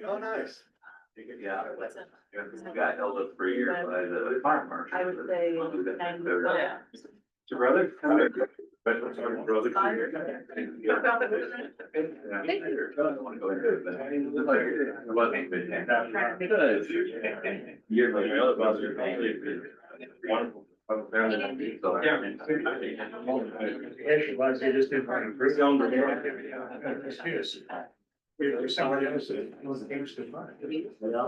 Oh, nice. Yeah. We got held up for a year by the fire marshal. I would say. Yeah. Your brother? Brother. You're like, your other boss, your family. Wonderful. Actually, once they just didn't find a excuse. If somebody else that was interested in mine. They were How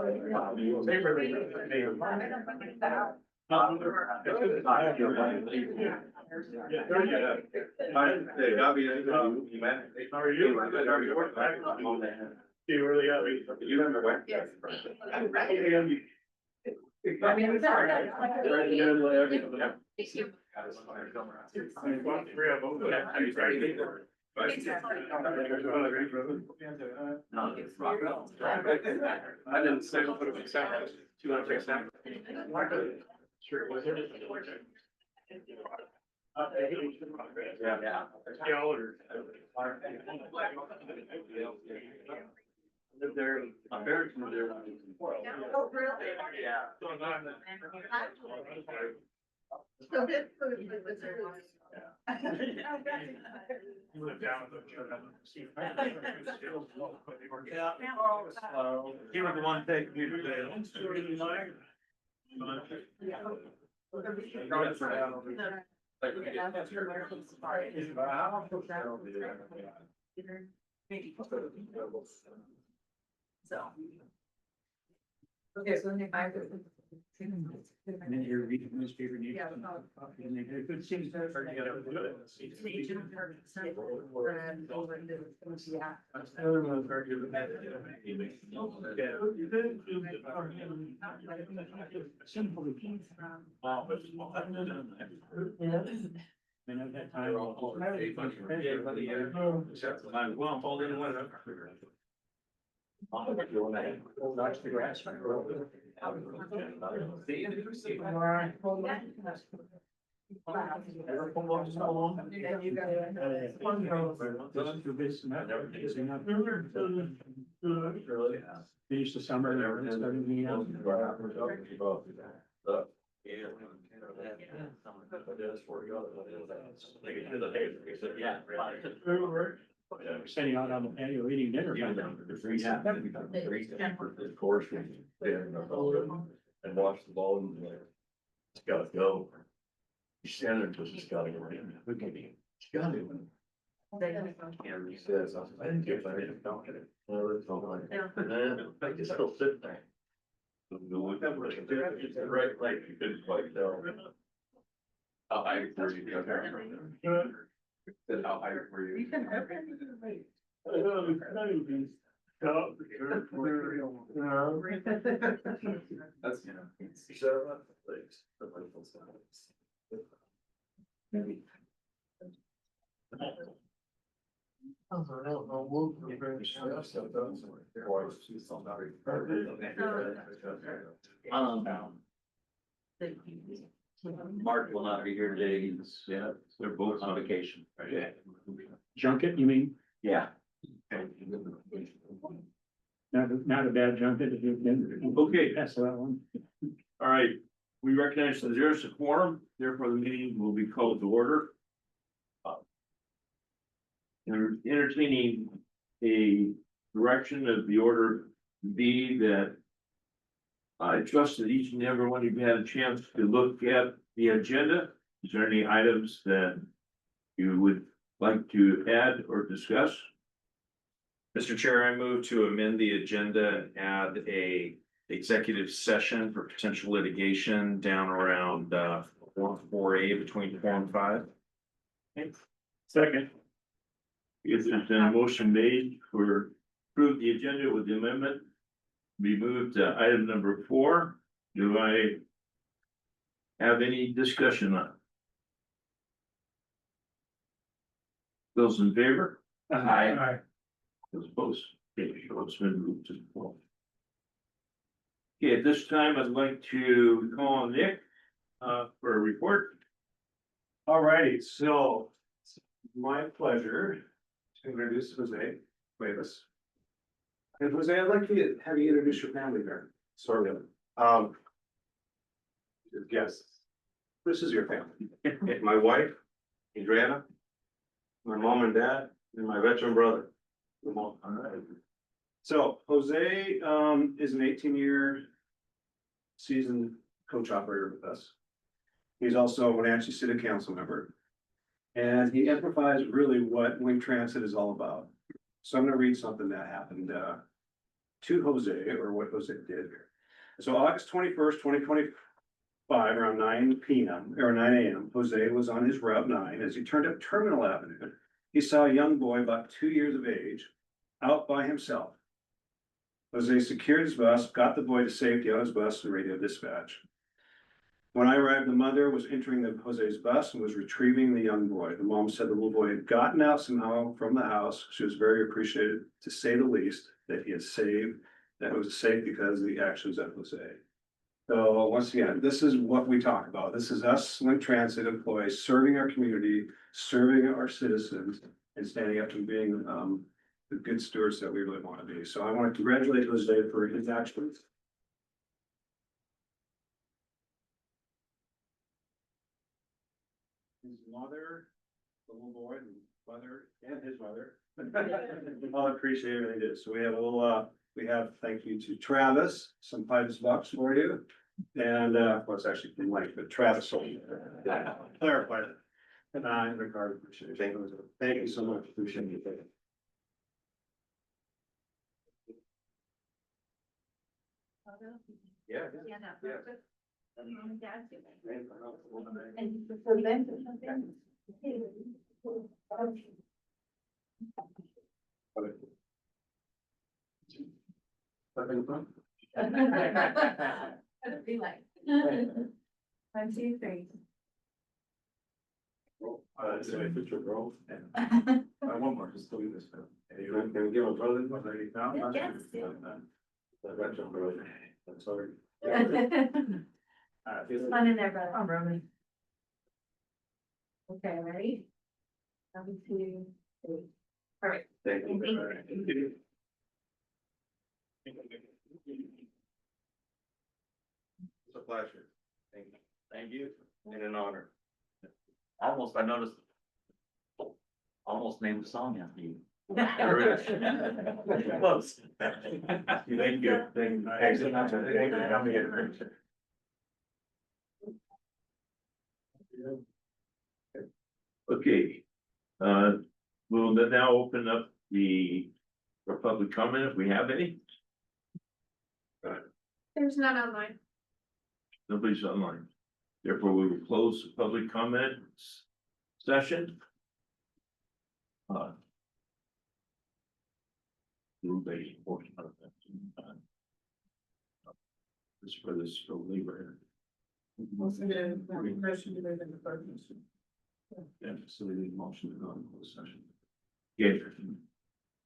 are you? You really got me. You remember when? Yes. Three of them. No, it's rock. I didn't say I'll put a fix out. 200 fix out. Sure. Yeah. Yeah, older. Lived there, my parents moved there. Oh, really? Yeah. So this food was. You live down in the. Yeah. He was the one taking you to the. So. Okay, so then I. And then you're reading newspaper news. Yeah. And they do good things. And at that time. Well, hold in one. Watch the grass. Finish the summer. Starting the sending out on the annual meeting dinner. Course, and watch the ball and like, it's gotta go. He's standing there because it's gotta go in. Look at me. It's gotta go. And he says, I didn't get that. No, that's all right. I just still sit there. Right, like you couldn't quite tell. How high were you? How high were you? That's, you know. Maybe. Mark will not be here today, he's, yeah, they're both on vacation. Junket, you mean? Yeah. Not a bad junket if you've been. Okay. That's that one. All right, we recognize that there's a quorum, therefore the meeting will be called to order. They're entertaining a direction of the order be that I trust that each and every one of you had a chance to look at the agenda. Is there any items that you would like to add or discuss? Mr. Chair, I move to amend the agenda and add a executive session for potential litigation down around Form 4A between 4 and 5. Second. If there's been a motion made for approve the agenda with the amendment, be moved to item number 4. Do I have any discussion on it? Those in favor? Aye. Those opposed? Okay, so it's been moved to the floor. Okay, at this time, I'd like to call on Nick for a report. All righty, so my pleasure to introduce Jose Cuevas. And Jose, I'd like to have you introduce your family here. Sort of. Yes. This is your family. My wife, Adriana. My mom and dad, and my veteran brother. All right. So Jose, is an 18-year seasoned coach operator with us. He's also a Wenatchee City Council member. And he amplifies really what Wing Transit is all about. So I'm gonna read something that happened, to Jose, or what Jose did. So August 21st, 2025, around 9 p.m. or 9 a.m., Jose was on his Route 9 as he turned up Terminal Avenue. He saw a young boy about 2 years of age out by himself. Jose secured his bus, got the boy to safety on his bus and radioed dispatch. When I arrived, the mother was entering Jose's bus and was retrieving the young boy. The mom said the little boy had gotten out somehow from the house. She was very appreciative, to say the least, that he had saved, that it was safe because of the actions of Jose. So once again, this is what we talk about. This is us, Link Transit employees, serving our community, serving our citizens, and standing up and being the good stewards that we really want to be. So I want to congratulate Jose for his actions. His mother, the little boy, and mother, and his mother. All appreciate everything they did. So we have a little, thank you to Travis, some $5 for you. And, well, it's actually from Mike, but Travis sold it. Clarify it. And I, Ricardo, appreciate it. Thank you so much. Appreciate it. Yeah. Yeah, no, but mom and dad do it. And before then, or something. It'd be like. 1, 2, 3. This is my picture, bro. One more, just do this. Can we give a brother? Yes. That's a brother. I'm sorry. Fun in there, brother. I'm Roman. Okay, ready? 1, 2, 3. All right. Thank Thank you. It's a pleasure. Thank you. Thank you. And an honor. Almost, I noticed. Almost named the song after you. Close. Thank you. Thank you. Thanks so much. Thank you for coming in. Okay, we'll now open up for public comment if we have any. There's none online. Nobody's online. Therefore, we will close the public comments session. Everybody portion of that. This for this labor. Yeah, so we need a motion to go into closed session. Yeah.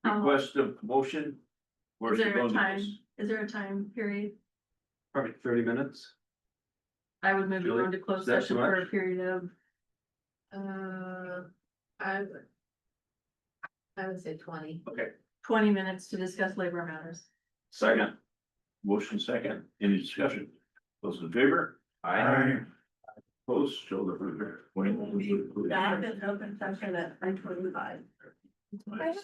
Request of motion. Where's Is it there a going to time, close? is there a time period? Probably 30 minutes. I would move to go Julie, into closed is that session too for much? a period of, I would say 20. Okay. 20 minutes to discuss labor matters. Second. Motion second. Any discussion? Those in favor? Aye. Opposed, show the finger. Back in open session at 9:25. I have a,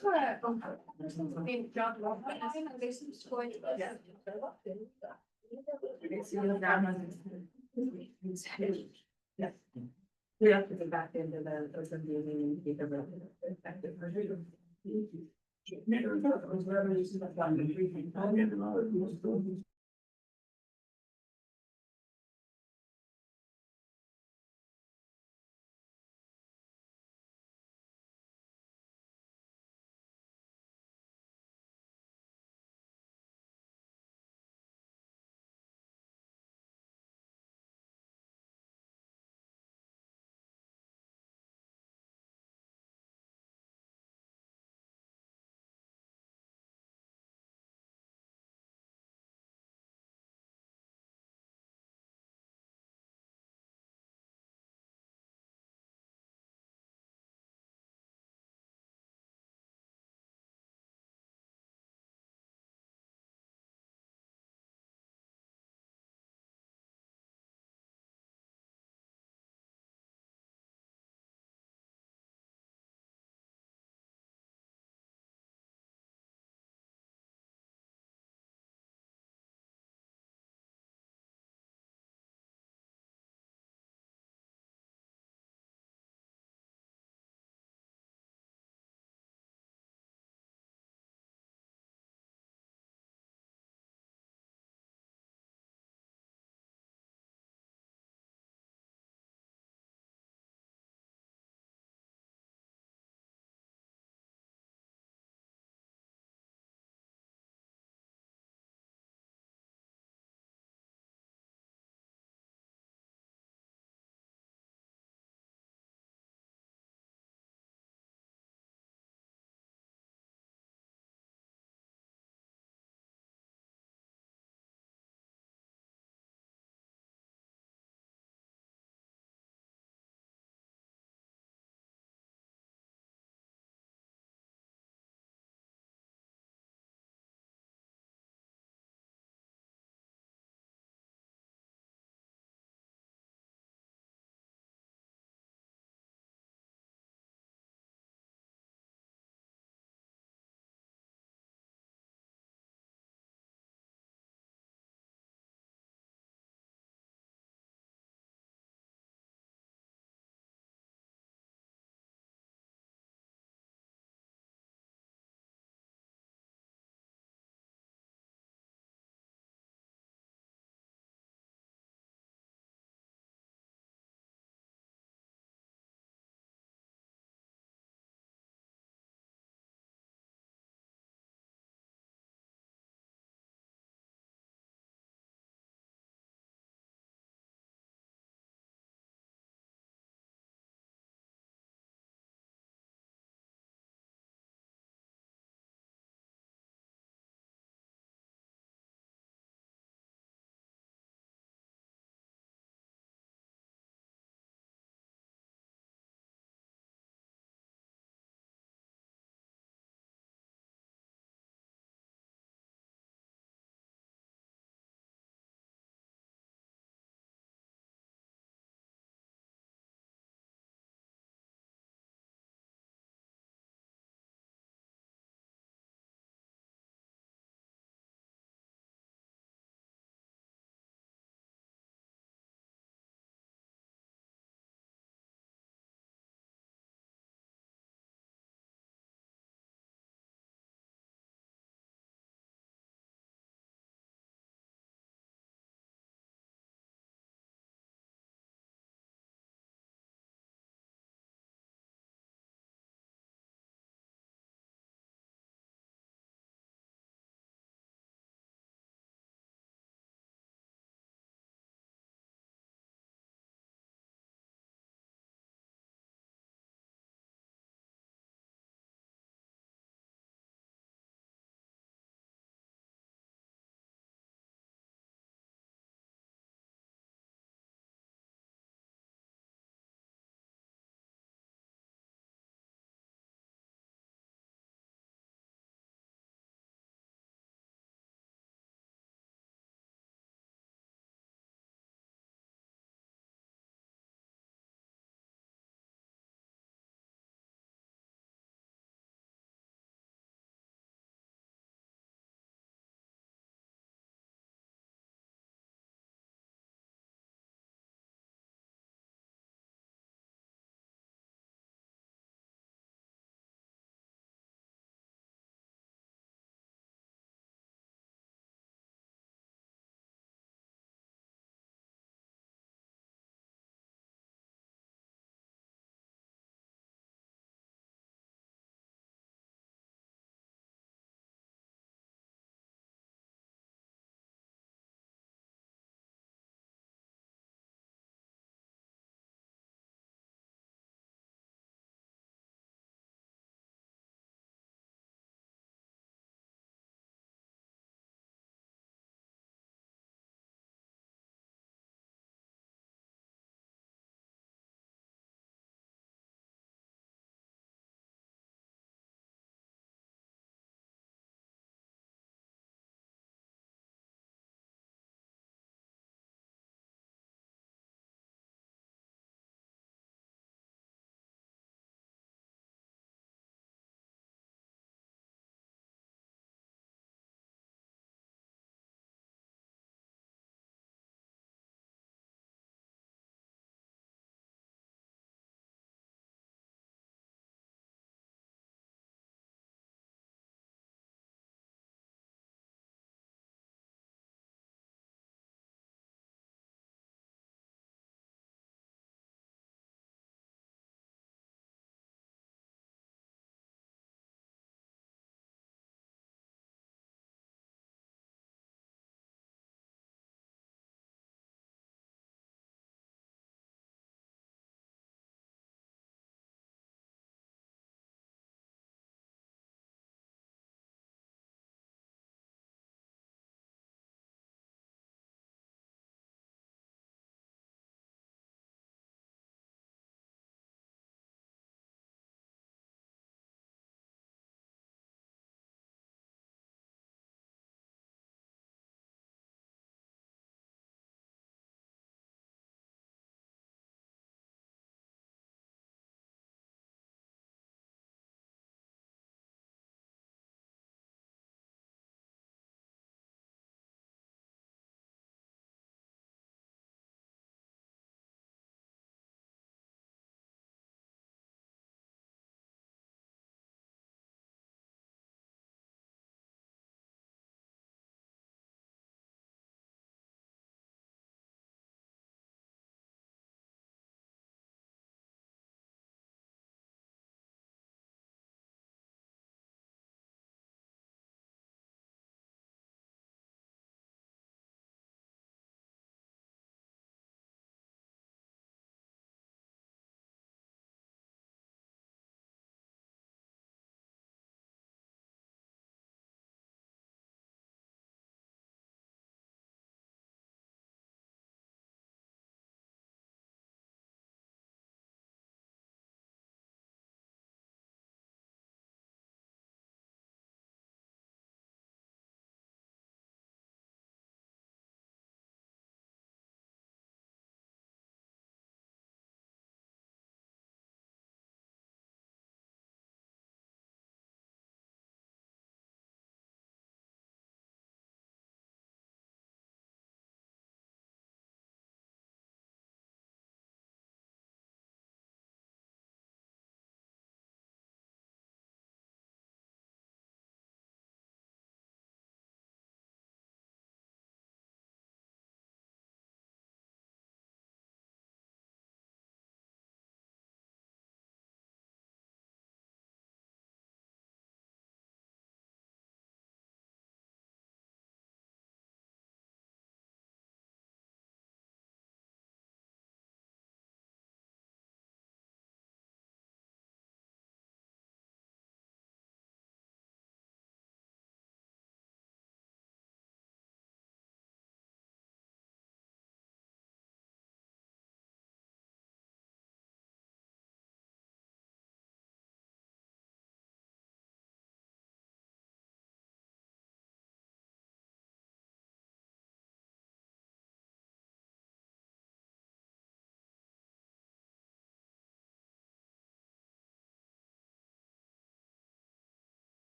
John, there's some scoring. Yeah. Yes. We have to go back into the open meeting and keep everything effective.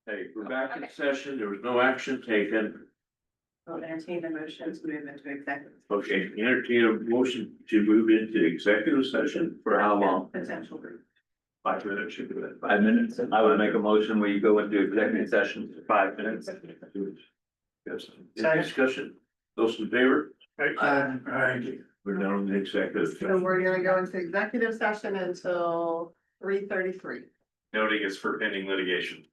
Hey, we're back in session. There was no action taken. I'll entertain the motion to move into executive. Okay, entertain a motion to move into executive session for how long? Potential group. 5 minutes, should be that. 5 minutes. I would make a motion, we go into executive session for 5 minutes. Yes. Any discussion? Those in favor? We're down in the executive. So we're gonna go into executive session until 3:33. Noting it's for pending litigation.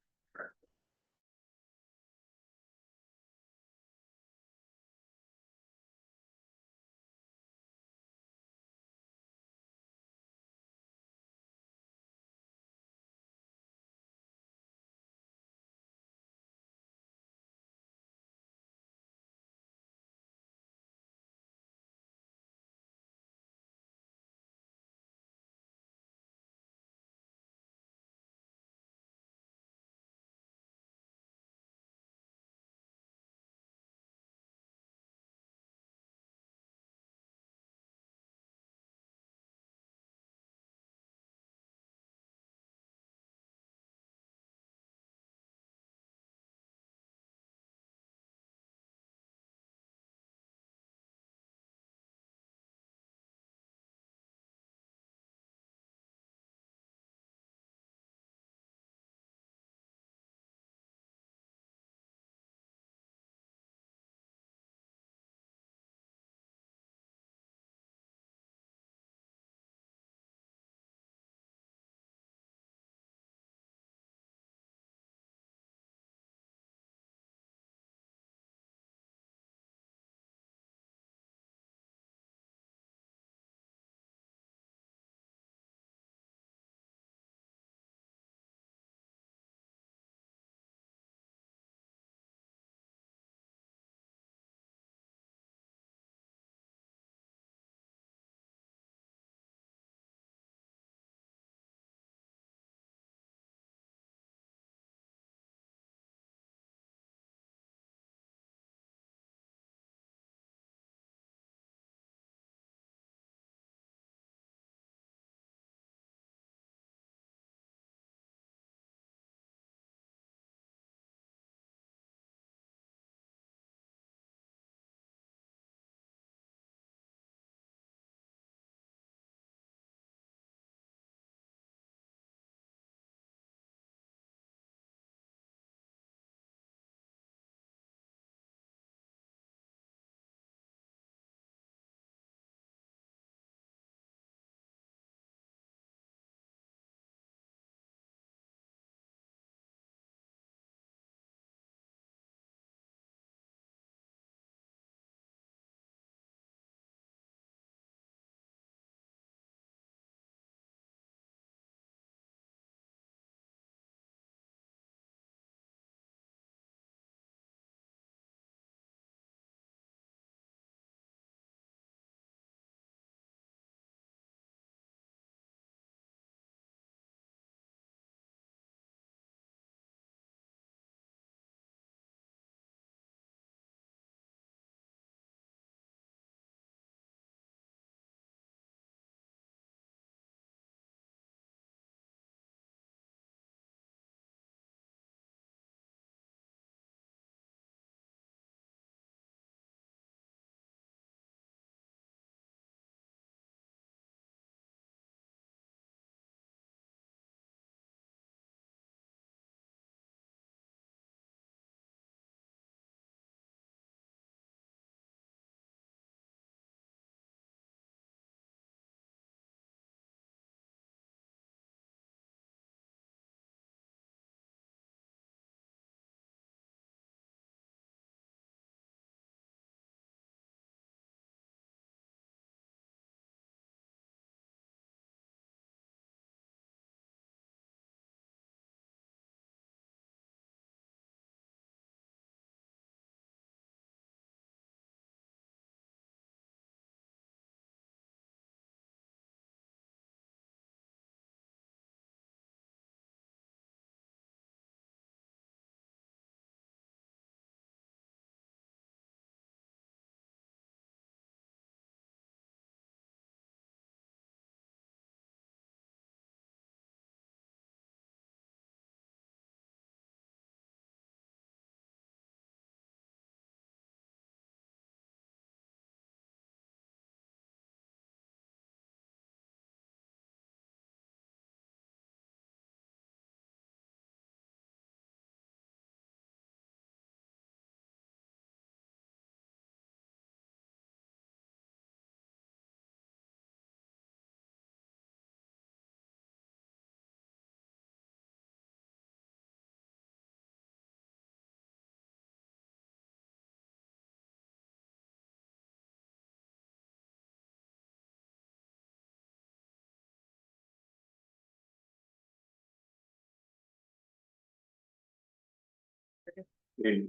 Okay,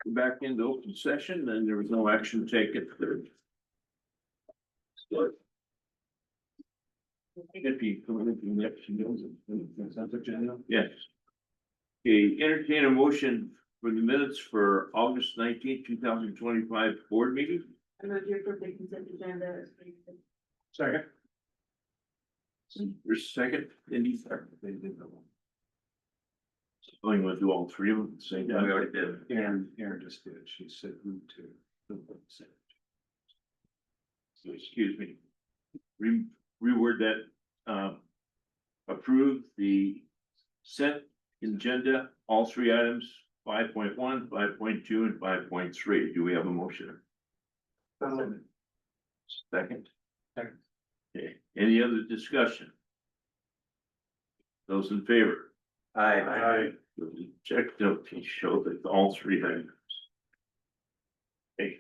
come back into open session, and there was no action taken. So, if you come in from next, you know, consent agenda? Yes. Okay, entertain a motion for the minutes for August 19th, 2025 board meeting. I move to approve the consent agenda as stated. Second. For second, any? Oh, you wanna do all three of them at the same We time? already did. Aaron just did, she said move to. So, excuse me. Reword that, approve the set agenda, all three items, 5.1, 5.2, and 5.3. Do we have a motion? Second? Second. Okay, any other discussion? Those in favor? Aye. Check to show that all three items. Okay.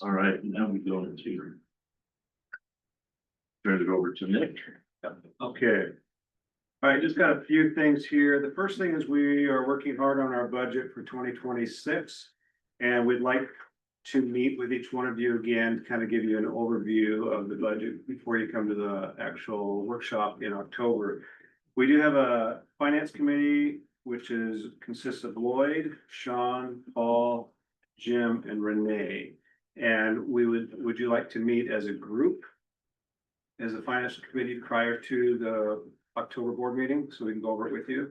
All right, now we go into. Turn it over to Nick. Okay. All right, just got a few things here. The first thing is we are working hard on our budget for 2026. And we'd like to meet with each one of you again, to kind of give you an overview of the budget before you come to the actual workshop in October. We do have a finance committee, which consists of Lloyd, Sean, Paul, Jim, and Renee. And would you like to meet as a group? As a finance committee prior to the October board meeting, so we can go over it with you?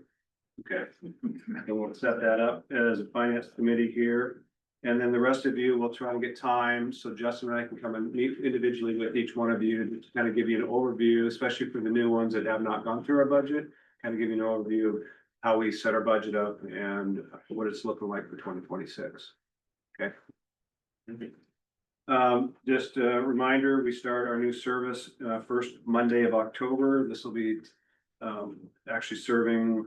Okay, and we'll set that up as a finance committee here. And then the rest of you will try and get time, so Justin and I can come and meet individually with each one of you to kind of give you an overview, especially for the new ones that have not gone through our budget. Kind of give you an overview of how we set our budget up and what it's looking like for 2026. Okay. Just a reminder, we start our new service, first Monday of October. This will be, actually serving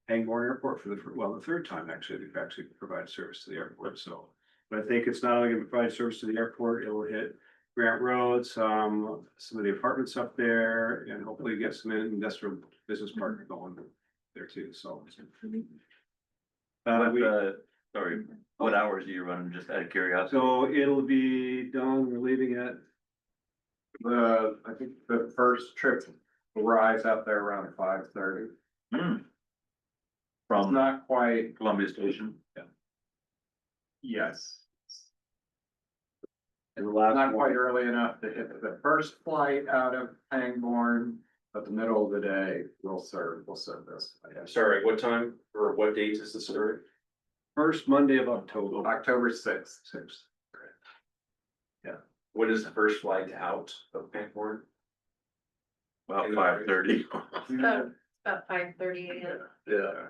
Pangborn Airport for the third time, actually, we've actually provided service to the airport, so. But I think it's not only gonna provide service to the airport, it will hit Grant Road, some of the apartments up there, and hopefully get some industrial business park going there too, so. Sorry, what hours are you running, just out of curiosity? So it'll be done, we're leaving at. I think the first trip arrives out there around 5:30. From Not quite, Columbia Station? yes. And the last. Not quite early enough to hit the first flight out of Pangborn, but the middle of the day, we'll serve this. Sorry, what time or what date is this serving? First Monday of October. October 6th. What is the first flight out of Pangborn? About 5:30. About 5:30 AM. Yeah.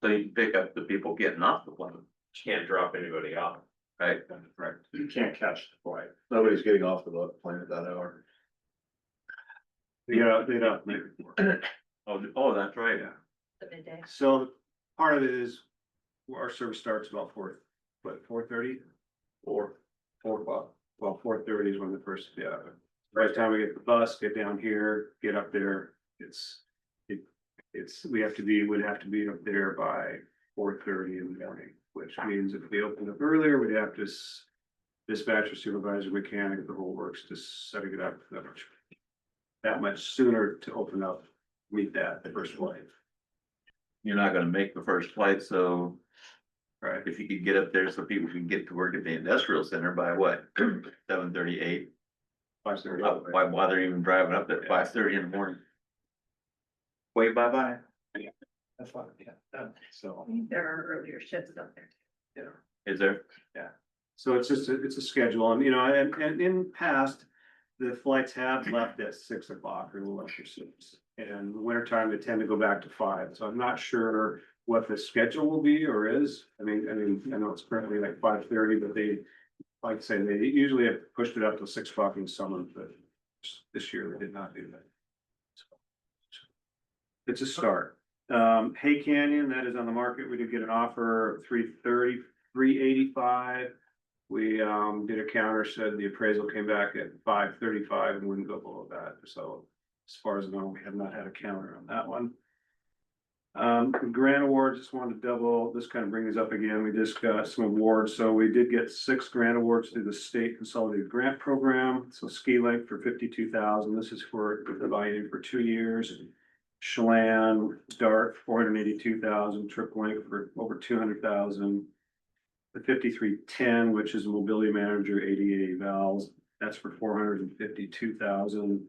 So you can pick up the people getting off the plane, Can't drop anybody off. right? Right, you can't catch the flight. Nobody's getting off the plane at that hour. Yeah, they don't make it work. Oh, that's right. Yeah. The midday. So part of it is our service starts about 4:30? 4 o'clock. Well, 4:30 is when the first, yeah. By the time we get the bus, get down here, get up there, would have to be up there by 4:30 in the morning, which means if we open up earlier, we'd have to dispatcher, supervisor, mechanic, the whole works, just setting it up that much sooner to open up, meet that the first flight. You're not gonna make the first flight, so Right, if you could get up there so people can get to work at the industrial center by what, 7:38? 5:30. Why bother even driving up at 5:30 in the morning? Wait, bye-bye. That's fine, yeah. So. There are earlier shifts up there. Is there? So it's just, it's a schedule and, and in past, the flights have left at 6 o'clock or a little after 6. And winter time, they tend to go back to 5. So I'm not sure what the schedule will be or is. I mean, I know it's currently like 5:30, but they, like I say, they usually have pushed it up to 6 o'clock in the summer, but this year they did not do that. So it's a start. Hay Canyon, that is on the market. We did get an offer of 330, 385. We did a counter, said the appraisal came back at 535 and wouldn't go below that. So as far as I know, we have not had a counter on that one. Grant awards, just wanted to double, this kind of brings up again, we just got some awards, so we did get 6 grant awards through the state consolidated grant program. So Ski Link for 52,000, this is for providing for 2 years. Chelan, Dart, 482,000, Trip Link for over 200,000. The 5310, which is a mobility manager, 88 valves, that's for 452,000.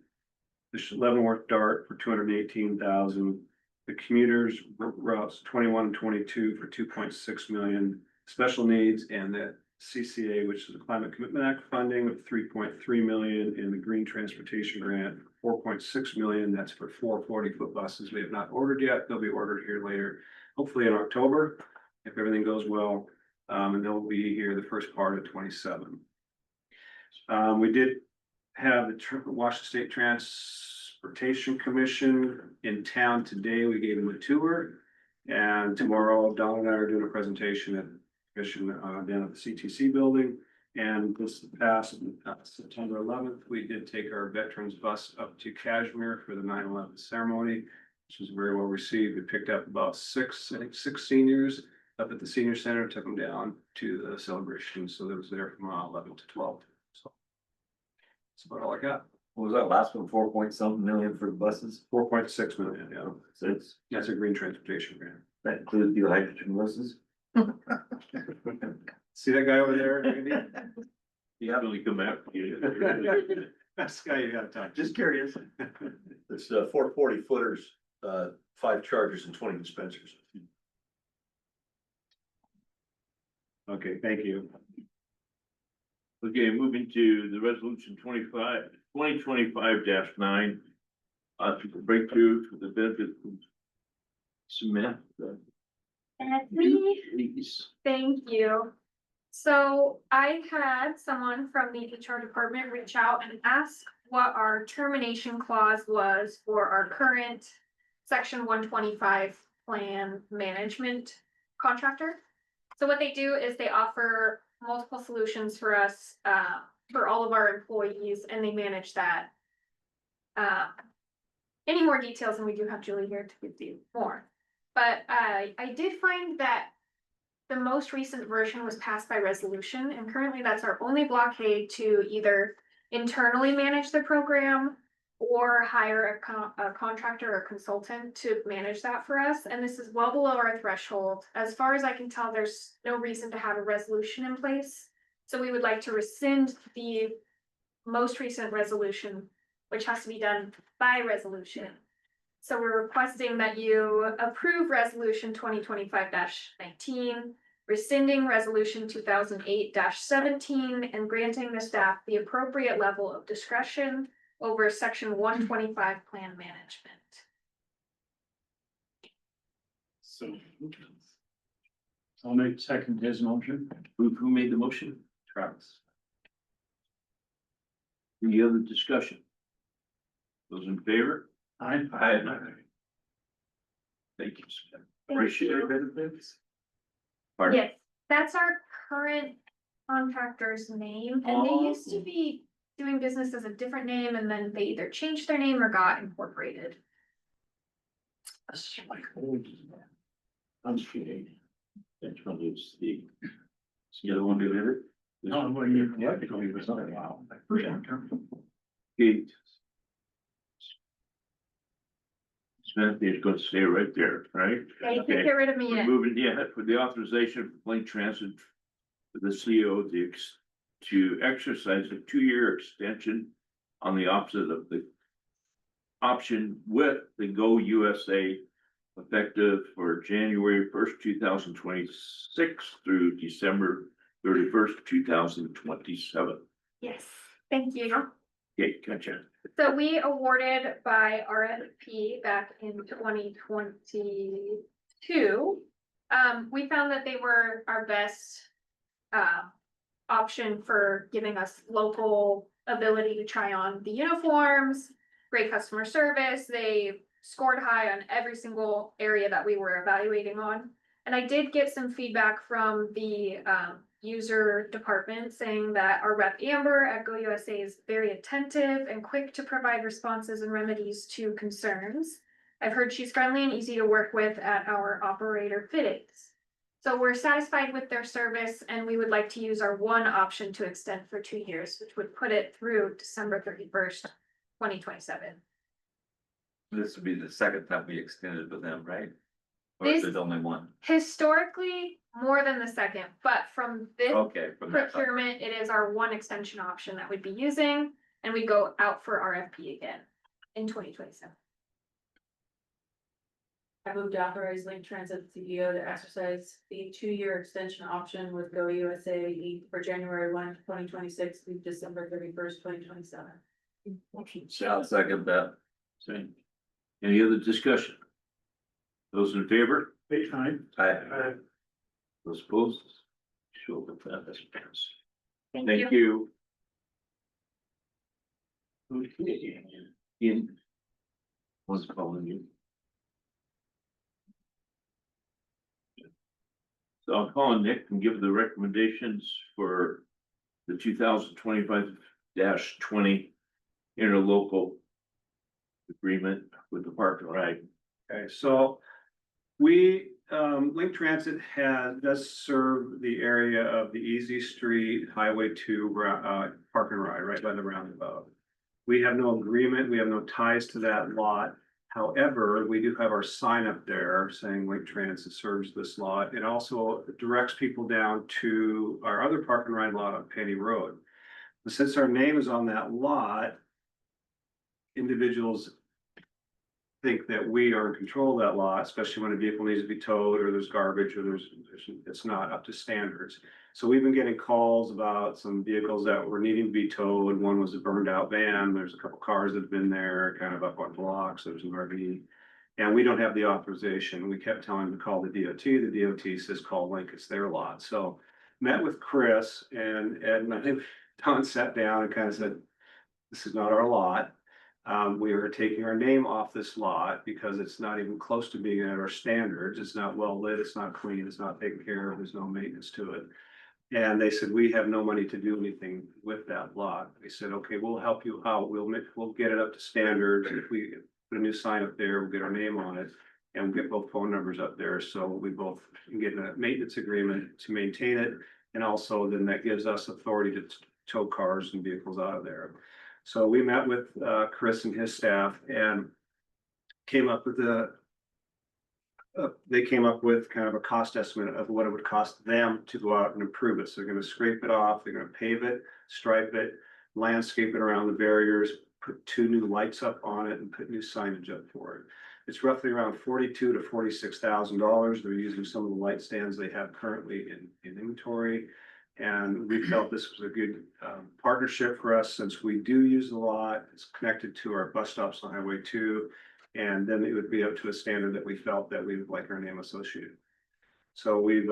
The Leavenworth Dart for 218,000. The commuters routes 21 and 22 for 2.6 million. Special needs and the CCA, which is the Climate Commitment Act funding of 3.3 million, and the Green Transportation Grant, 4.6 million. That's for 4 40-foot buses. We have not ordered yet. They'll be ordered here later, hopefully in October, if everything goes well. And they'll be here the first part of 27. We did have the Washington State Transportation Commission in town today. We gave them a tour. And tomorrow, Don and I are doing a presentation at the commission down at the CTC building. And this past September 11th, we did take our veterans bus up to Kashmir for the 9/11 ceremony, which was very well received. We picked up about 6 seniors up at the senior center, took them down to the celebration. So that was there from 11 to 12. So that's about all I got. What was that last one, 4 million for the buses? 4.6 million, yeah. So That's a green transportation grant. that includes the hydrogen buses? See that guy over there, Andy? He's gonna come after you. That's the guy you gotta talk to. Just curious. It's 440 footers, 5 chargers and 20 dispensers. Okay, thank you. Okay, moving to the resolution 2025-9. To the breakthrough for the benefit of cement. That's me. Please. Thank you. So I had someone from the HR department reach out and ask what our termination clause was for our current section 125 plan management contractor. So what they do is they offer multiple solutions for us, for all of our employees, and they manage that. Any more details, and we do have Julie here to give you more. But I did find that the most recent version was passed by resolution, and currently that's our only blockade to either internally manage the program or hire a contractor or consultant to manage that for us. And this is well below our threshold. As far as I can tell, there's no reason to have a resolution in place. So we would like to rescind the most recent resolution, which has to be done by resolution. So we're requesting that you approve resolution 2025-19, rescinding resolution 2008-17, and granting the staff the appropriate level of discretion over section 125 plan management. So. I'll make second his motion. Who made the motion? Travis. Any other discussion? Those in favor? Aye. Thank you. Sven. Thank Appreciate you. it. Benefits. Pardon? Yes, that's our current contractor's name, and they used to be doing business as a different name, and then they either changed their name or got incorporated. That's like old. I'm kidding. That's one of the. The other one did it? No, well, you, yeah, because he was on it. Wow. Okay. Smith is going to stay right there, right? Yeah, you can Okay. get rid of me We're yet. moving, yeah, for the authorization for Link Transit for the CEO to exercise a 2-year extension on the opposite of the option with the Go USA effective for January 1st, 2026 through December 31st, 2027. Yes, thank you. Okay, gotcha. So we awarded by RFP back in 2022. We found that they were our best option for giving us local ability to try on the uniforms, great customer service. They scored high on every single area that we were evaluating on. And I did get some feedback from the user department saying that our rep Amber at Go USA is very attentive and quick to provide responses and remedies to concerns. I've heard she's friendly and easy to work with at our operator fittings. So we're satisfied with their service and we would like to use our one option to extend for 2 years, which would put it through December 31st, 2027. This would be the second time we extended with them, right? Or is This- it only one? Historically, more than the second, but from this Okay, from that. side. procurement, it is our one extension option that we'd be using, and we go out for RFP again in 2027. I moved to authorize Link Transit CEO to exercise the 2-year extension option with Go USA for January 1, 2026 through December 31st, 2027. Motion I'll second that. Same. Any other discussion? Those in favor? I, Those opposed? Show that that has passed. Thank Thank you. Okay, in. Was calling you. So I'll call on Nick and give the recommendations for the 2025-20 interlocal agreement with the Park and Ride. Okay, so we, Link Transit does serve the area of the Easy Street, Highway 2, Park and Ride, right by the roundabout. We have no agreement, we have no ties to that lot. However, we do have our sign up there saying Link Transit serves this lot. It also directs people down to our other Park and Ride lot on Penny Road. But since our name is on that lot, individuals think that we are in control of that lot, especially when a vehicle needs to be towed or there's garbage or it's not up to standards. So we've been getting calls about some vehicles that were needing to be towed. One was a burned out van. There's a couple cars that have been there kind of up on blocks. There's an RV. And we don't have the authorization. We kept telling them to call the DOT. The DOT says call Link, it's their lot. So met with Chris and Ed, and I think Don sat down and kind of said, this is not our lot. We are taking our name off this lot because it's not even close to being at our standards. It's not well lit, it's not clean, it's not taken care of, there's no maintenance to it. And they said, we have no money to do anything with that lot. They said, okay, we'll help you out. We'll get it up to standards. If we put a new sign up there, we'll get our name on it. And we'll get both phone numbers up there. So we both can get a maintenance agreement to maintain it. And also then that gives us authority to tow cars and vehicles out of there. So we met with Chris and his staff and came up with they came up with kind of a cost estimate of what it would cost them to go out and improve it. So they're gonna scrape it off, they're gonna pave it, stripe it, landscape it around the barriers, put 2 new lights up on it and put new signage up for it. It's roughly around $42,000 to $46,000. They're using some of the light stands they have currently in inventory. And we felt this was a good partnership for us since we do use the lot. It's connected to our bus stops on Highway 2. And then it would be up to a standard that we felt that we would like our name associated. So we've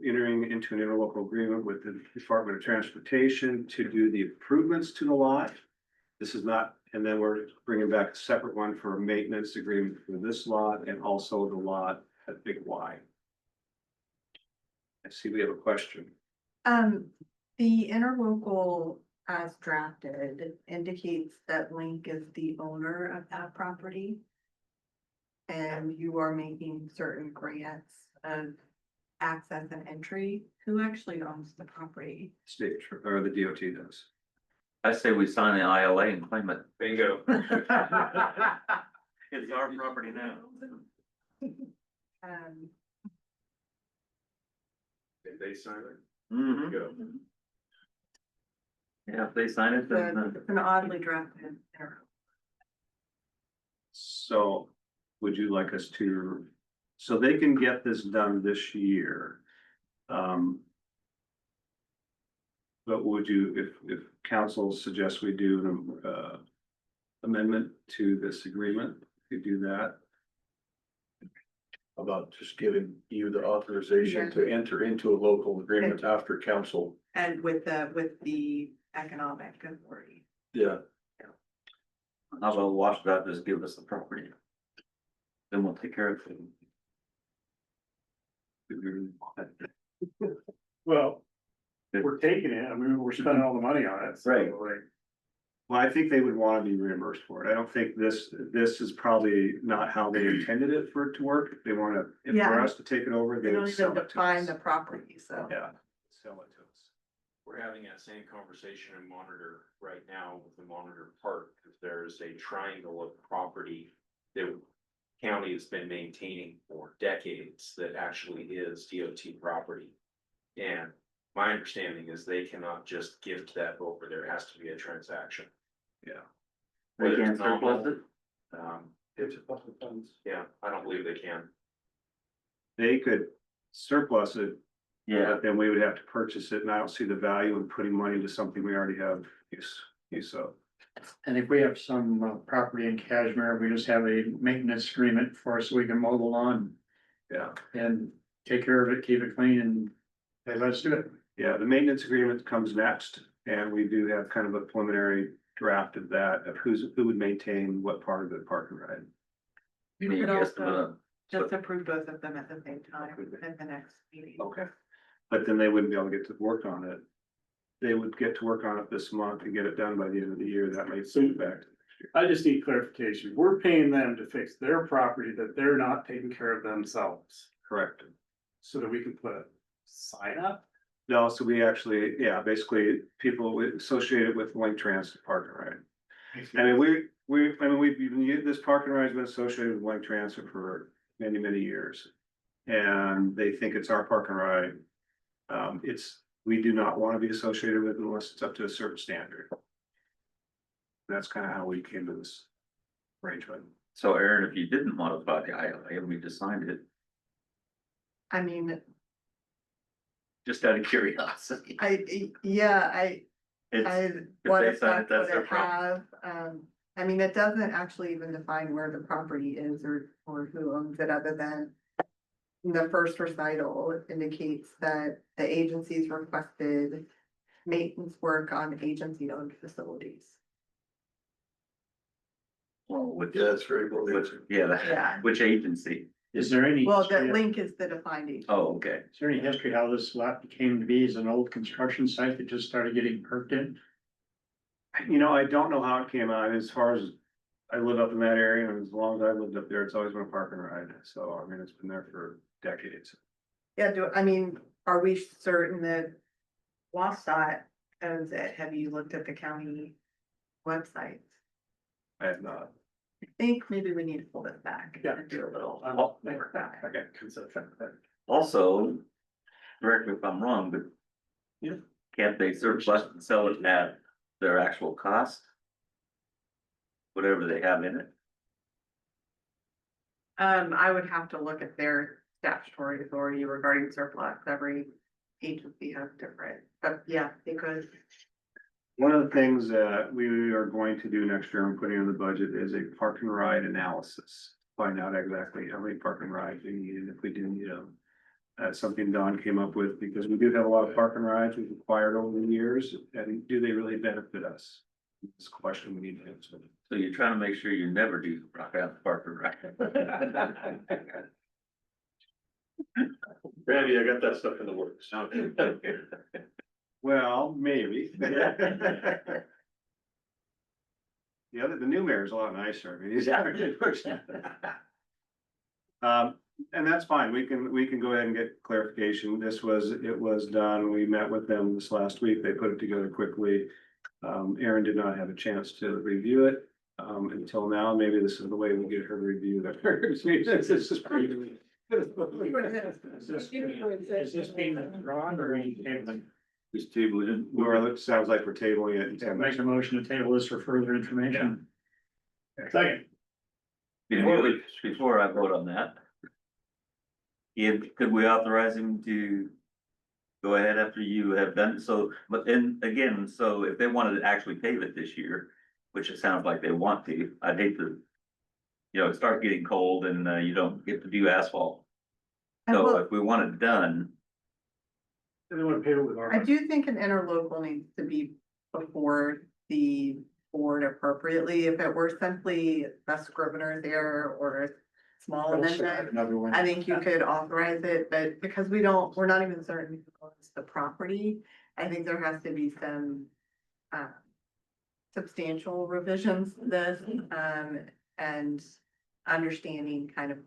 entering into an interlocal agreement with the Department of Transportation to do the improvements to the lot. This is not, and then we're bringing back a separate one for a maintenance agreement for this lot and also the lot at Big Y. I see we have a question. The interlocal as drafted indicates that Link is the owner of that property. And you are making certain grants of access and entry. Who actually owns the property? State or the DOT does. I say we sign the ILA and claim it. Bingo. It's our property now. Did they sign it? Mhm. Go. Yeah, if they sign it, then. It's an oddly drafted interlocal. So would you like us to, so they can get this done this year? But would you, if council suggests we do an amendment to this agreement, you do that? about just giving you the authorization to enter into a local agreement after council. And with the economic authority. Yeah. How about WashDOT just give us the property? Then we'll take care of it. Well, we're taking it, I mean, we're spending all the money on it. So, Right. like, Well, I think they would wanna be reimbursed for it. I don't think this is probably not how they intended it for it to work. They wanna, if for Yeah. us to take it over, They they don't would even sell it to define us. the property, so. Yeah, sell it to us. We're having that same conversation in Monitor right now with the Monitor Park, because there's a triangle of property that county has been maintaining for decades that actually is DOT property. And my understanding is they cannot just gift that over, there has to be a transaction. Yeah. They Whether can't it's surplus nominal, it? It's a public funds. yeah, I don't believe they can. They could surplus it, Yeah, but then we would have to purchase it, and I don't see the value in putting money into something we already have use of. And if we have some property in Cashmere, we just have a maintenance agreement for us so we can mow the lawn Yeah, and take care of it, keep it clean, and they let us do it. yeah, the maintenance agreement comes next, and we do have kind of a preliminary draft of that, of who would maintain what part of the park and ride. You I could guess, also just approve both of them at the same time at the next meeting. Okay. But then they wouldn't be able to get to work on it. They would get to work on it this month and get it done by the end of the year. That may suit it back to next year. I just need clarification. We're paying them to fix their property that they're not taking care of themselves, Correct. so that we can put a sign up. No, so we actually, yeah, basically people associated with Link Transit Park and Ride. I mean, we've been, this park and ride has been associated with Link Transit for many, many years. And they think it's our park and ride. We do not want to be associated with it unless it's up to a certain standard. That's kind of how we came to this arrangement. so Aaron, if you didn't modify the ILA and we just signed it, I mean, just out of curiosity. I It's, what they sign it, effect that's would their it have? I mean, it doesn't actually even define where the property is or who owns it, other than the first recital indicates that the agencies requested maintenance work on agency-owned facilities. well, which, Yeah, that's very cool. Yeah. which agency? Is there any? Well, history that of- link is the defined agency. Oh, okay. Is there any history how this lot came to be as an old construction site that just started getting perked in? You know, I don't know how it came out as far as I live up in that area, and as long as I've lived up there, it's always been a park and ride. So, I mean, it's been there for decades. Yeah, are we certain that Wasat owns it? Have you looked at the county website? I have not. I think maybe we need to pull this back Yeah. and do a little. Oh, work back. Okay. Also, correct me if I'm wrong, but can't they surplus and sell it at their actual cost? Whatever they have in it? I would have to look at their statutory authority regarding surplus. Every agency has different, but yeah, because One of the things that we are going to do next year and putting in the budget is a park and ride analysis. Find out exactly how many park and rides we need and if we do need them. That's something Don came up with because we do have a lot of park and rides we've acquired over the years. And do they really benefit us? It's a question we need to answer. So you're trying to make sure you never do rock out the park and ride. Randy, I got that stuff in the works. Well, maybe. The new mayor is a lot nicer. I mean, he's. And that's fine. We can go ahead and get clarification. It was done. We met with them this last week. They put it together quickly. Erin did not have a chance to review it, until now. Maybe this is the way we get her to review that. This is pretty. Is this being withdrawn or are you tabling? Just table it. Well, it sounds like we're tabling it until Make a motion to table this for further information. Second. Before I vote on that. Could we authorize him to go ahead after you have done, so, but then again, so if they wanted to actually pave it this year, which it sounds like they want to, I'd hate to. It start getting cold and you don't get to do asphalt. And So well, if we want it done, They want to pay it with I our. do think an interlocal needs to be before the board appropriately. If it were simply a scrivener's error or a small amendment, Another one. I think you could authorize it, but because we're not even certain who owns the property, I think there has to be some substantial revisions to this, and understanding kind of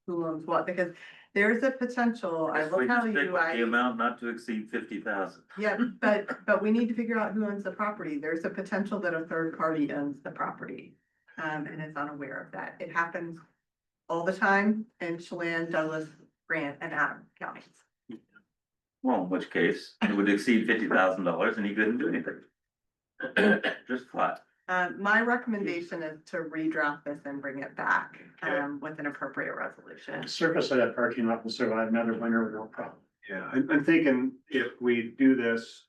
who owns what, because there's a potential, I If will we tell just stick you, with the amount not to exceed 50,000. yeah, but we need to figure out who owns the property. There's a potential that a third party owns the property. And is unaware of that. It happens all the time in Chelan, Douglas, Grant, and Adams counties. Well, in which case, it would exceed $50,000 and he couldn't do anything. Just flat. My recommendation is to redraft this and bring it back, with an appropriate resolution. The surface of that parking lot will survive another winter with no problem. Yeah, I'm thinking if we do this,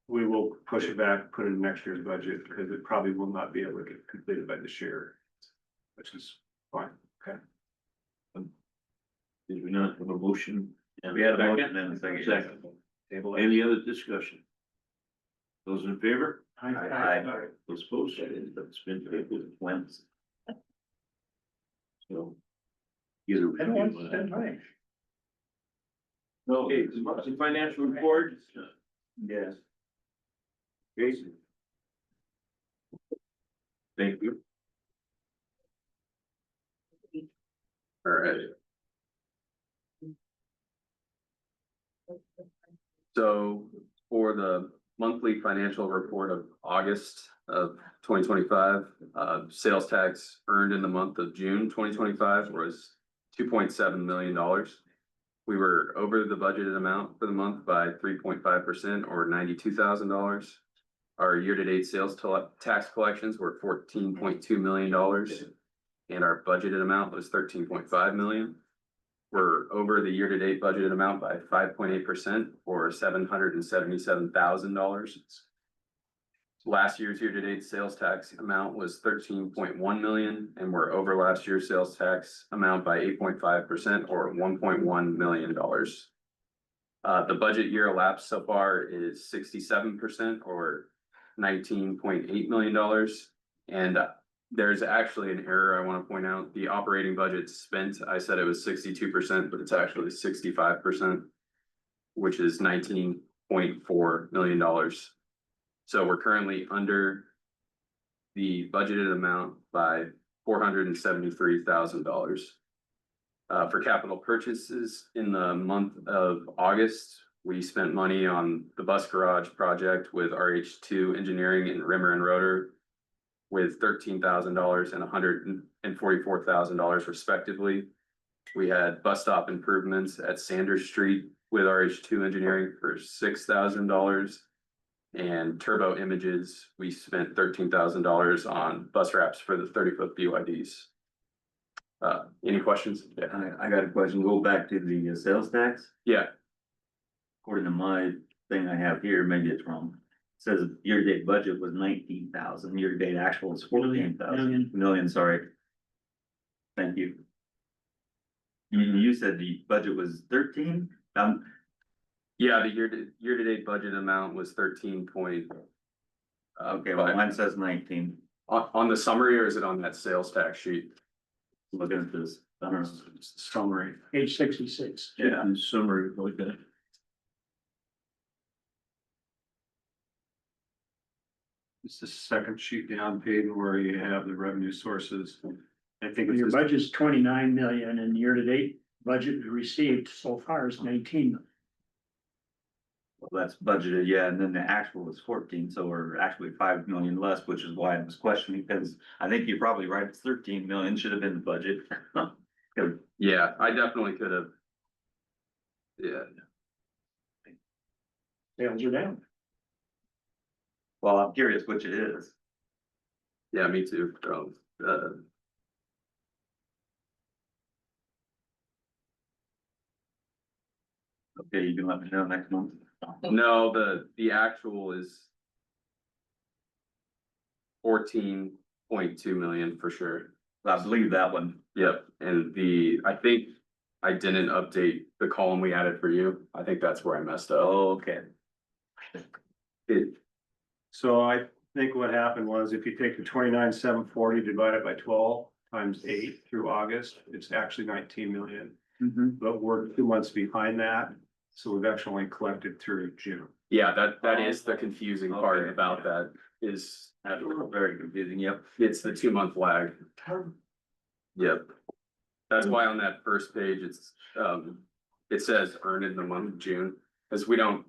we will push it back, put it in next year's budget, because it probably will not be able to get completed by this year. Which is fine, okay? Did we not have a motion? We had a motion and a second. Second. Table it. Any other discussion? Those in favor? Aye. Those opposed? That's been tabled. Wins. So. Either. I don't want to spend money. No, it's the financial report. Yes. Jason. Thank you. All right. So for the monthly financial report of August of 2025, sales tax earned in the month of June 2025 was $2.7 million. We were over the budgeted amount for the month by 3.5% or $92,000. Our year-to-date sales tax collections were $14.2 million. And our budgeted amount was $13.5 million. We're over the year-to-date budgeted amount by 5.8% or $777,000. Last year's year-to-date sales tax amount was $13.1 million, and we're over last year's sales tax amount by 8.5% or $1.1 million. The budget year elapsed so far is 67% or $19.8 million. And there's actually an error I want to point out. The operating budget spent, I said it was 62%, but it's actually 65%, which is $19.4 million. So we're currently under the budgeted amount by $473,000. For capital purchases in the month of August, we spent money on the bus garage project with RH2 Engineering and Rimmer and Rotor with $13,000 and $144,000 respectively. We had bus stop improvements at Sanders Street with RH2 Engineering for $6,000. And Turbo Images, we spent $13,000 on bus wraps for the 30-foot BYDs. Any questions? Yeah. I got a question. Go back to the sales tax. Yeah, According to my thing I have here, maybe it's wrong. It says year-to-date budget was 19,000, year-to-date actual is 14,000 million, sorry. Thank you. You said the budget was 13? yeah, the year-to-date budget amount was 13 point. Okay, well, mine says 19. On the summary, or is it on that sales tax sheet? Looking at this, I don't know. Summary. Page 66. Yeah, in summary, like that. It's the second sheet down page where you have the revenue sources. I think it's Your just- budget's 29 million and year-to-date budget received so far is 19 million. Well, that's budgeted, yeah, and then the actual is 14, so we're actually 5 million less, which is why I was questioning, because I think you're probably right, it's 13 million should have been the budget. Yeah, I definitely could have. Yeah, Sales are down. Well, I'm curious which it is. yeah, me too. Okay, you can let me know next month. No, the actual is 14.2 million for sure. I believe that one. Yep, and I think I didn't update the column we added for you. I think that's where I messed up. Okay. So I think what happened was if you take the 29,740 divided by 12 times 8 through August, it's actually 19 million. But we're 2 months behind that. So we've actually only collected through June. Yeah, that is the confusing part Okay, about yeah. that is That's very confusing, yep. it's the 2 month lag. Yep. That's why on that first page, it says earned in the month of June, because we don't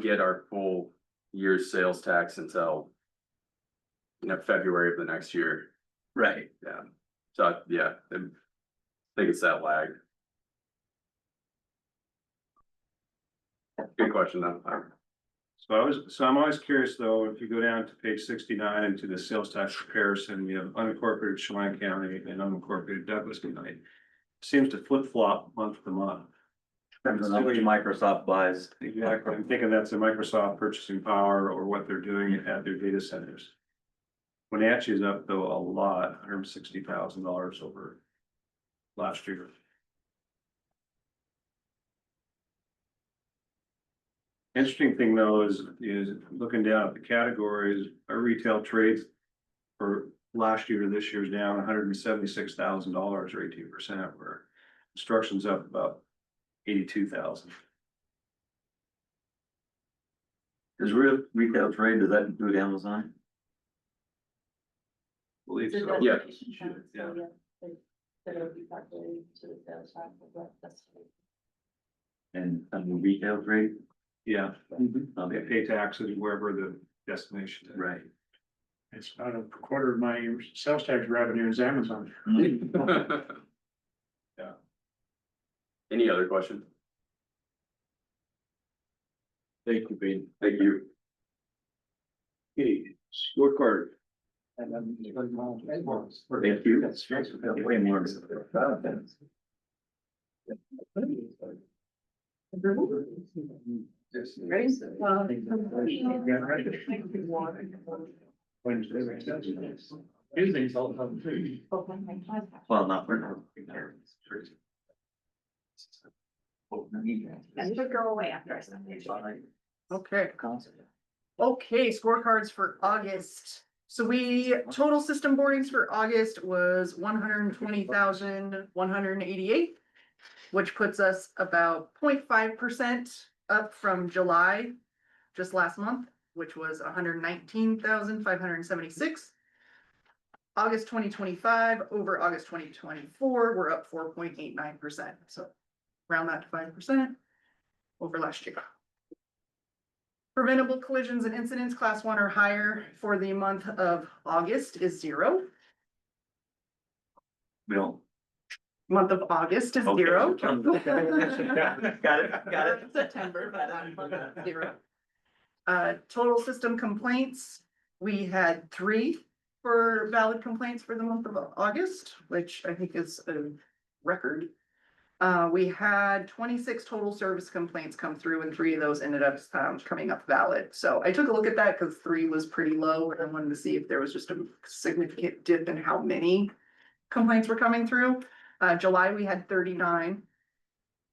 get our full year's sales tax until February of the next year. Right. Yeah. So, yeah, I think it's that lag. Good question though. So I'm always curious though, if you go down to page 69 into the sales tax comparison, we have unincorporated Chelan County and unincorporated Douglas County. Seems to flip flop month to month. Depends on how much Microsoft buys. Exactly, I'm thinking that's a Microsoft purchasing power or what they're doing at their data centers. Wenatchee is up though a lot, $160,000 over last year. Interesting thing though is looking down at the categories, our retail trades for last year to this year's down $176,000 or 18%, where construction's up about 82,000. Does real retail trade, does that include Amazon? Believe It's a so. Yeah. destination tax, so that'll be calculated to the sales tax of what that's. And retail trade? Yeah, they Okay, pay taxes wherever the destination is. right. It's about a quarter of my sales tax revenue is Amazon. Yeah. Any other questions? Thank you, Ben. Thank you. Okay, scorecard. Thank you. Way more. Tuesday's all done too. Well, not for now. And should go away after I send it. Okay. Okay, scorecards for August. So total system boardings for August was 120,188, which puts us about 0.5% up from July, just last month, which was 119,576. August 2025 over August 2024, we're up 4.89%. So round that to 5% over last year. Preventable collisions and incidents, class 1 or higher for the month of August is 0. We don't. Month of August is Okay. 0. Got it. September, but month of 0. Total system complaints, we had 3 for valid complaints for the month of August, which I think is a record. We had 26 total service complaints come through and 3 of those ended up coming up valid. So I took a look at that because 3 was pretty low and I wanted to see if there was just a significant dip in how many complaints were coming through. July, we had 39.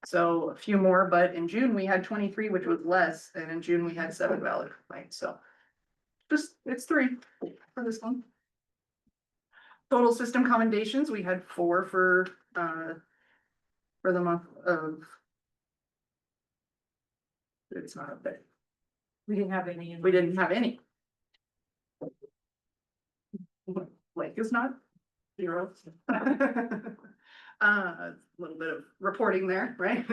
So a few more, but in June we had 23, which was less. And in June we had 7 valid complaints. So it's 3 for this one. Total system commendations, we had 4 for the month of. It's not up there. We didn't have any. We didn't have any. Lake is not 0. A little bit of reporting there, right?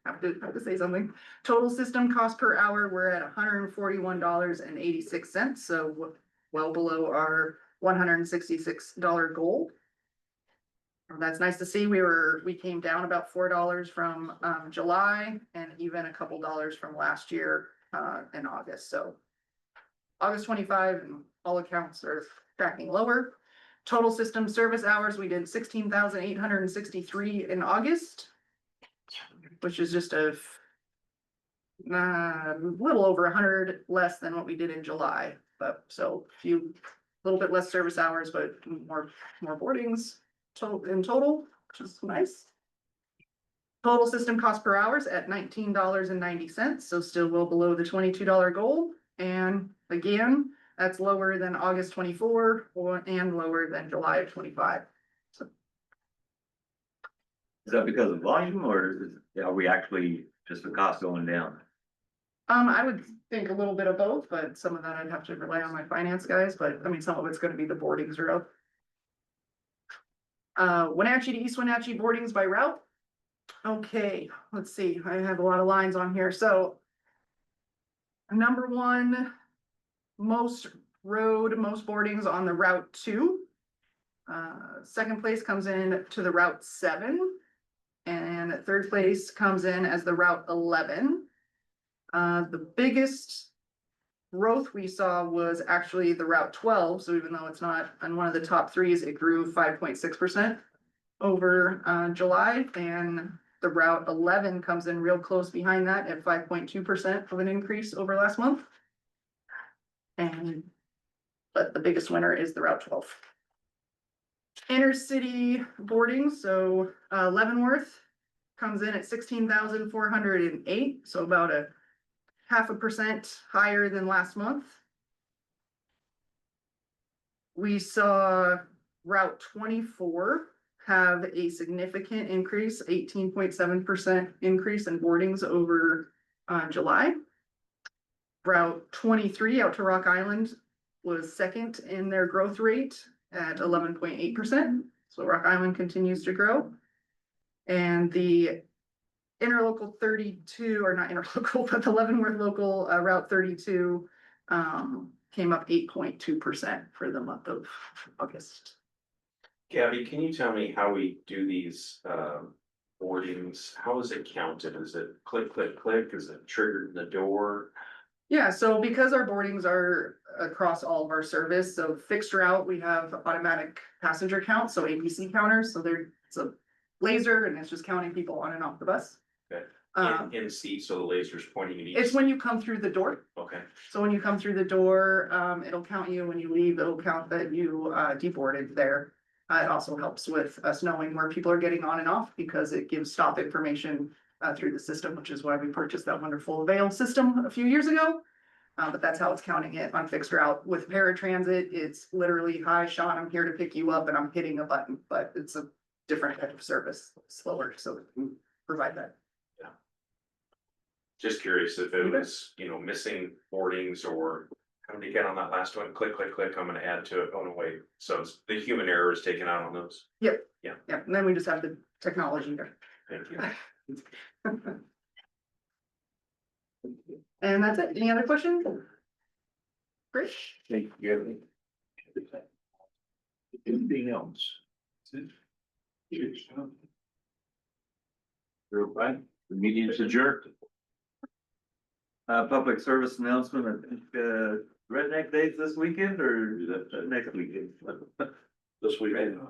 Have to say something. Total system cost per hour, we're at $141.86, so well below our $166 goal. That's nice to see. We came down about $4 from July and even a couple dollars from last year in August. So August 25 and all accounts are tracking lower. Total system service hours, we did 16,863 in August, which is just a little over 100 less than what we did in July. But so little bit less service hours, but more boardings in total, which is nice. Total system cost per hours at $19.90, so still well below the $22 goal. And again, that's lower than August 24 and lower than July of 25. So Is that because of volume or are we actually just the cost going down? I would think a little bit of both, but some of that I'd have to rely on my finance guys, but I mean, some of it's gonna be the boardings route. Wenatchee to East Wenatchee boardings by route. Okay, let's see, I have a lot of lines on here, so. Number one, most boardings on the Route 2. Second place comes in to the Route 7. And third place comes in as the Route 11. The biggest growth we saw was actually the Route 12, so even though it's not on one of the top threes, it grew 5.6% over July, and the Route 11 comes in real close behind that at 5.2% of an increase over last month. But the biggest winner is the Route 12. Inner city boarding, so Leavenworth comes in at 16,408, so about a 0.5% higher than last month. We saw Route 24 have a significant increase, 18.7% increase in boardings over July. Route 23 out to Rock Island was second in their growth rate at 11.8%. So Rock Island continues to grow. And the interlocal 32, or not interlocal, but the Leavenworth local Route 32 came up 8.2% for the month of August. Gabby, can you tell me how we do these boardings? How is it counted? Is it click, click, click? Is it triggered in the door? Yeah, so because our boardings are across all of our service, so fixed route, we have automatic passenger count, so ABC counters, so it's a laser and it's just counting people on and off the bus. Okay. In In seat, so the laser's pointing at each. It's when you come through the door. Okay, So when you come through the door, it'll count you. When you leave, it'll count that you deboarded there. It also helps with us knowing where people are getting on and off because it gives stop information through the system, which is why we purchased that wonderful Vail system a few years ago. But that's how it's counting it on fixed route. With paratransit, it's literally, hi, Sean, I'm here to pick you up, and I'm hitting a button, but it's a different type of service, slower, so we can provide that. just curious if it was, missing boardings or how did you get on that last one? Click, click, click, I'm gonna add to it. Oh, no, wait. So the human error is taken out on those. Yeah, Yeah. and then we just have the technology there. Thank you. And that's it. Any other questions? Great. Thank you. Anything else? Everybody, the meeting is adjourned. Public service announcement, I think, Redneck Days this weekend or is that next weekend? This weekend.